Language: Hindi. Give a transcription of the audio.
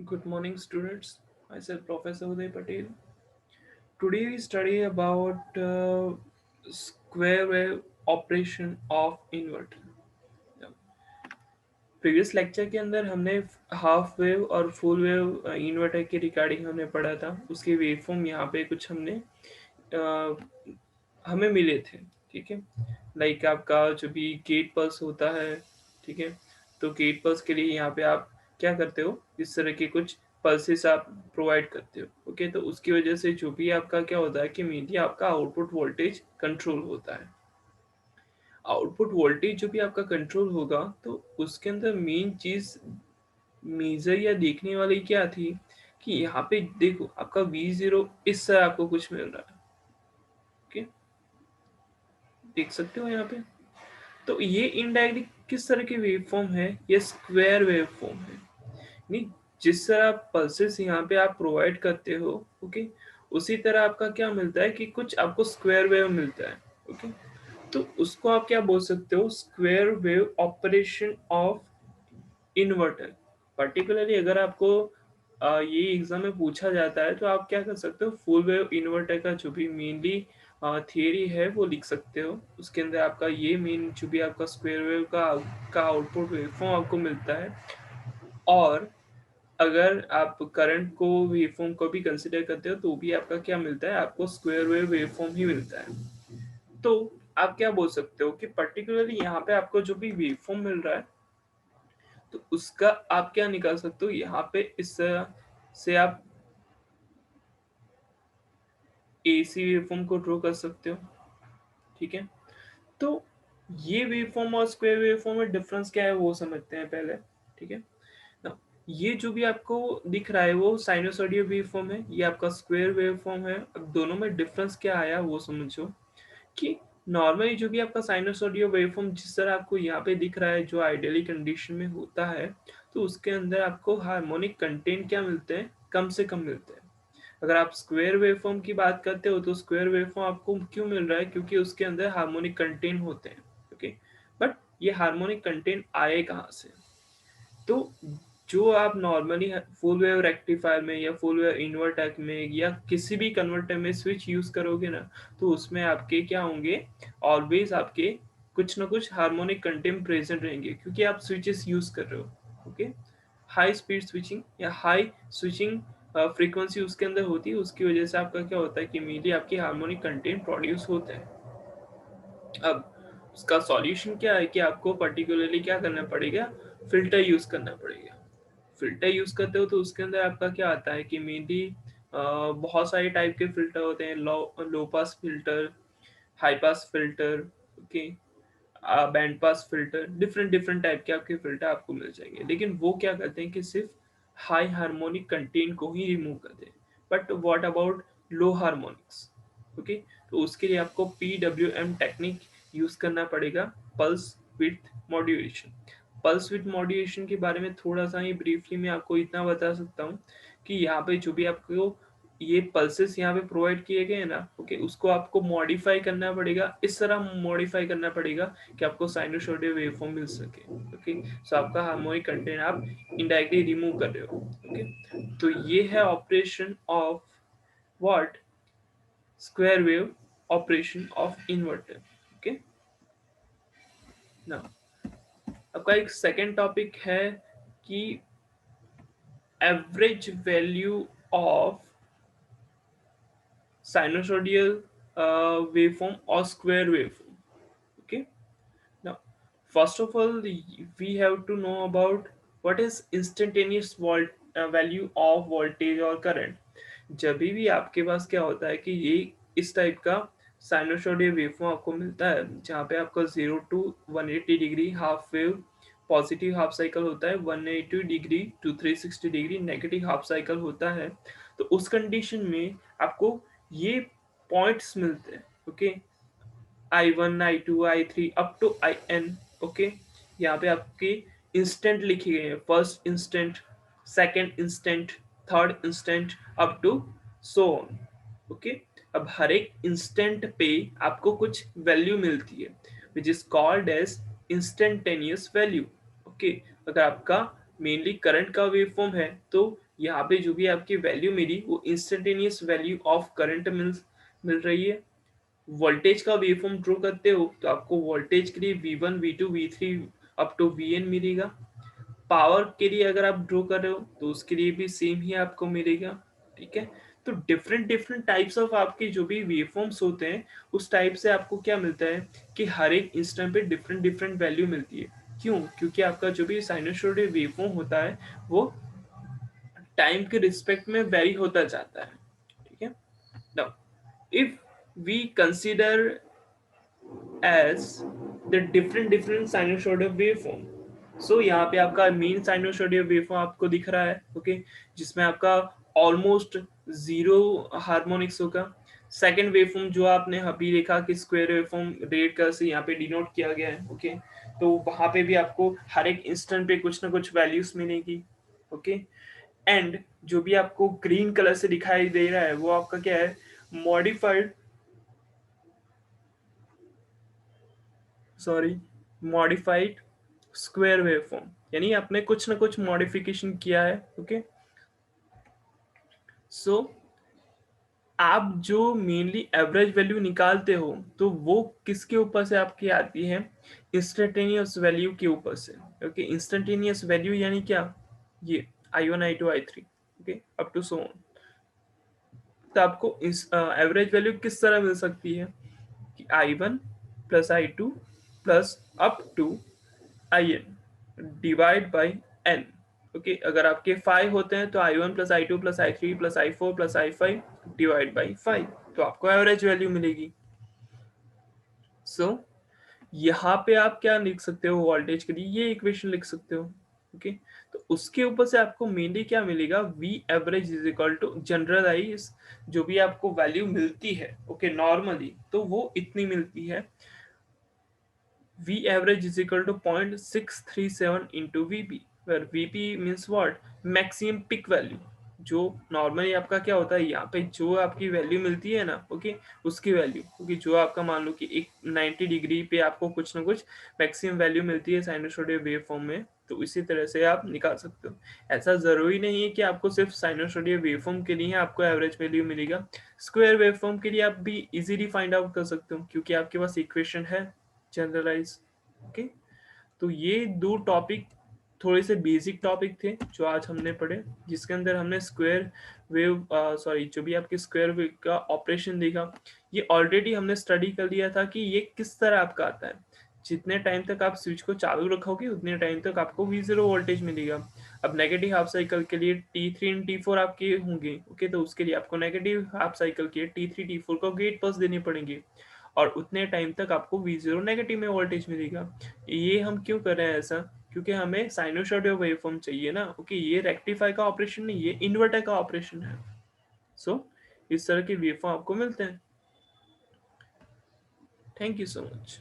Good morning, students. Myself, Professor Uday Patel. Today we study about square wave operation of inverter. Previous lecture के अंदर हमने हाफ वेव और फुल वेव इन्वर्टर के रिगार्डिंग हमने पढ़ा था। उसके वेवफॉर्म यहाँ पे कुछ हमने हमें मिले थे। ठीक है, लाइक आपका जो भी गेट पल्स होता है। ठीक है, तो गेट पल्स के लिए यहाँ पे आप क्या करते हो, इस तरह के कुछ पल्सेस आप प्रोवाइड करते हो। ओके, तो उसकी वजह से जो भी आपका क्या होता है कि मेनली आपका आउटपुट वोल्टेज कंट्रोल होता है। आउटपुट वोल्टेज जो भी आपका कंट्रोल होगा, तो उसके अंदर मेन चीज मेजर या देखने वाली क्या थी कि यहाँ पे देखो आपका V0 इस तरह आपको कुछ मिल रहा है। ओके, देख सकते हो यहाँ पे। तो ये इनडायरेक्टली किस तरह की वेवफॉर्म है, ये स्क्वायर वेवफॉर्म है। नहीं, जिस तरह पल्सेस यहाँ पे आप प्रोवाइड करते हो, ओके, उसी तरह आपका क्या मिलता है कि कुछ आपको स्क्वायर वेव मिलता है। ओके, तो उसको आप क्या बोल सकते हो, square wave operation of inverter. Particularly अगर आपको ये एग्जाम में पूछा जाता है तो आप क्या कर सकते हो, फुल वेव इन्वर्टर का जो भी मेनली थियरी है वो लिख सकते हो। उसके अंदर आपका ये मेन जो भी आपका स्क्वायर वेव का आउटपुट वेवफॉर्म आपको मिलता है। और अगर आप करंट को वेवफॉर्म को भी कंसिडर करते हो तो भी आपका क्या मिलता है, आपको स्क्वायर वेव वेवफॉर्म ही मिलता है। तो आप क्या बोल सकते हो कि पर्टिकुलरली यहाँ पे आपको जो भी वेवफॉर्म मिल रहा है, तो उसका आप क्या निकाल सकते हो, यहाँ पे इस तरह से आप एसी वेवफॉर्म को ड्रॉ कर सकते हो। ठीक है, तो ये वेवफॉर्म और स्क्वायर वेवफॉर्म में डिफरेंस क्या है वो समझते हैं पहले। ठीक है ना, ये जो भी आपको दिख रहा है वो साइनोसॉइडल वेवफॉर्म है, ये आपका स्क्वायर वेवफॉर्म है। अब दोनों में डिफरेंस क्या आया वो समझो कि नॉर्मली जो भी आपका साइनोसॉइडल वेवफॉर्म जिस तरह आपको यहाँ पे दिख रहा है, जो आइडियली कंडीशन में होता है, तो उसके अंदर आपको हार्मोनिक कंटेंट क्या मिलते हैं, कम से कम मिलते हैं। अगर आप स्क्वायर वेवफॉर्म की बात करते हो तो स्क्वायर वेवफॉर्म आपको क्यों मिल रहा है, क्योंकि उसके अंदर हार्मोनिक कंटेंट होते हैं। ओके, बट ये हार्मोनिक कंटेंट आए कहाँ से, तो जो आप नॉर्मली फुल वेव रेक्टिफायर में या फुल वेव इन्वर्टर में या किसी भी कन्वर्टर में स्विच यूज करोगे ना, तो उसमें आपके क्या होंगे, ऑलवेज आपके कुछ ना कुछ हार्मोनिक कंटेंट प्रेजेंट रहेंगे, क्योंकि आप स्विचेस यूज कर रहे हो। ओके, हाई स्पीड स्विचिंग या हाई स्विचिंग फ्रीक्वेंसी उसके अंदर होती है, उसकी वजह से आपका क्या होता है कि इमीडिएटली आपके हार्मोनिक कंटेंट प्रोड्यूस होते हैं। अब उसका सॉल्यूशन क्या है कि आपको पर्टिकुलरली क्या करना पड़ेगा, फिल्टर यूज करना पड़ेगा। फिल्टर यूज करते हो तो उसके अंदर आपका क्या आता है कि मेनली बहुत सारे टाइप के फिल्टर होते हैं, low low pass filter, high pass filter, okay, band pass filter, different different type के आपके फिल्टर आपको मिल जाएंगे। लेकिन वो क्या करते हैं कि सिर्फ हाई हार्मोनिक कंटेंट को ही रिमूव करते हैं। But what about low harmonics, okay, तो उसके लिए आपको PWM टेक्निक यूज करना पड़ेगा, pulse width modulation. Pulse width modulation के बारे में थोड़ा सा ही ब्रीफली मैं आपको इतना बता सकता हूँ कि यहाँ पे जो भी आपको ये पल्सेस यहाँ पे प्रोवाइड किए गए हैं ना, ओके, उसको आपको मॉडिफाई करना पड़ेगा, इस तरह मॉडिफाई करना पड़ेगा कि आपको साइनोसॉइडल वेवफॉर्म मिल सके। ओके, सो आपका हार्मोनिक कंटेंट आप इनडायरेक्टली रिमूव कर रहे हो। ओके, तो ये है operation of what, square wave operation of inverter. Okay, ना आपका एक सेकेंड टॉपिक है कि average value of sinusoidal waveform or square waveform. Okay, now first of all we have to know about what is instantaneous value of voltage or current। जब भी आपके पास क्या होता है कि ये इस टाइप का साइनोसॉइडल वेवफॉर्म आपको मिलता है, जहाँ पे आपका 0 to 180 degree half wave positive half cycle होता है, 180 degree to 360 degree negative half cycle होता है। तो उस कंडीशन में आपको ये पॉइंट्स मिलते हैं। Okay, I1 I2 I3 up to IN। Okay, यहाँ पे आपके इंस्टेंट लिखे गए हैं, first instant, second instant, third instant, up to so on. Okay, अब हर एक इंस्टेंट पे आपको कुछ वैल्यू मिलती है which is called as instantaneous value. Okay, अगर आपका मेनली करंट का वेव फॉर्म है तो यहाँ पे जो भी आपकी वैल्यू मिली वो इंस्टेंटेनियस वैल्यू ऑफ करंट मिल रही है। वोल्टेज का वेवफॉर्म ड्रॉ करते हो तो आपको वोल्टेज के लिए V1 V2 V3 up to Vn मिलेगा। पावर के लिए अगर आप ड्रॉ कर रहे हो तो उसके लिए भी सेम ही आपको मिलेगा। ठीक है, तो डिफरेंट डिफरेंट टाइप्स ऑफ आपके जो भी वेवफॉर्म्स होते हैं उस टाइप से आपको क्या मिलता है कि हर एक इंस्टेंट पे डिफरेंट डिफरेंट वैल्यू मिलती है। क्यों? क्योंकि आपका जो भी साइनसॉइडल वेवफॉर्म होता है वो टाइम के रिस्पेक्ट में वेरी होता जाता है। ठीक है, now if we consider as the different sinusoidal waveform. So यहाँ पे आपका मेन साइनोसॉइडल वेवफॉर्म आपको दिख रहा है, ओके, जिसमें आपका ऑलमोस्ट जीरो हार्मोनिक्स होगा। सेकेंड वेवफॉर्म जो आपने अभी देखा कि स्क्वायर वेवफॉर्म रेड कलर से यहाँ पे डिनोट किया गया है, ओके, तो वहां पे भी आपको हर एक इंस्टेंट पे कुछ ना कुछ वैल्यूज मिलेगी। ओके, एंड जो भी आपको ग्रीन कलर से दिखाई दे रहा है वो आपका क्या है, modified, sorry, modified square waveform, यानी आपने कुछ ना कुछ मॉडिफिकेशन किया है। ओके, सो आप जो मेनली एवरेज वैल्यू निकालते हो तो वो किसके ऊपर से आपकी आती है, इंस्टेंटेनियस वैल्यू के ऊपर से। ओके, इंस्टेंटेनियस वैल्यू यानी क्या, ये I1 I2 I3, okay, up to so on. तो आपको एवरेज वैल्यू किस तरह मिल सकती है कि I1 plus I2 plus up to IN divide by N। Okay, अगर आपके 5 होते हैं तो I1 plus I2 plus I3 plus I4 plus I5 divide by 5, तो आपको एवरेज वैल्यू मिलेगी। सो यहाँ पे आप क्या लिख सकते हो, वोल्टेज के लिए ये इक्वेशन लिख सकते हो। ओके, तो उसके ऊपर से आपको मेनली क्या मिलेगा, V average is equal to generalize जो भी आपको वैल्यू मिलती है, ओके, नॉर्मली तो वो इतनी मिलती है, V average is equal to 0.637 into VP, where VP means what? Maximum peak value। जो नॉर्मली आपका क्या होता है, यहाँ पे जो आपकी वैल्यू मिलती है ना, ओके, उसकी वैल्यू, क्योंकि जो आपका मान लो कि एक 90 डिग्री पे आपको कुछ ना कुछ मैक्सिमम वैल्यू मिलती है साइनोसॉइडल वेव फॉर्म में, तो इसी तरह से आप निकाल सकते हो। ऐसा जरूरी नहीं है कि आपको सिर्फ साइनोसॉइडल वेव फॉर्म के लिए आपको एवरेज वैल्यू मिलेगा, स्क्वायर वेव फॉर्म के लिए आप भी इजीली फाइंड आउट कर सकते हो क्योंकि आपके पास इक्वेशन है जनरलाइज। ओके, तो ये दो टॉपिक थोड़े से बेसिक टॉपिक थे जो आज हमने पढ़े, जिसके अंदर हमने स्क्वायर वेव, सॉरी, जो भी आपके स्क्वायर वेव का ऑपरेशन देखा, ये ऑलरेडी हमने स्टडी कर लिया था कि ये किस तरह आपका आता है। जितने टाइम तक आप स्विच को चालू रखोगे उतने टाइम तक आपको V0 वोल्टेज मिलेगा। अब नेगेटिव हाफ साइकिल के लिए T3 एंड T4 आपके होंगे, ओके, तो उसके लिए आपको नेगेटिव हाफ साइकिल के T3 T4 को गेट पल्स देने पड़ेंगे और उतने टाइम तक आपको V0 नेगेटिव में वोल्टेज मिलेगा। ये हम क्यों कर रहे हैं ऐसा, क्योंकि हमें साइनोसॉइडल वेवफॉर्म चाहिए ना। ओके, ये रेक्टिफाई का ऑपरेशन नहीं, ये इन्वर्टर का ऑपरेशन है। सो इस तरह के वेवफॉर्म आपको मिलते हैं। Thank you so much.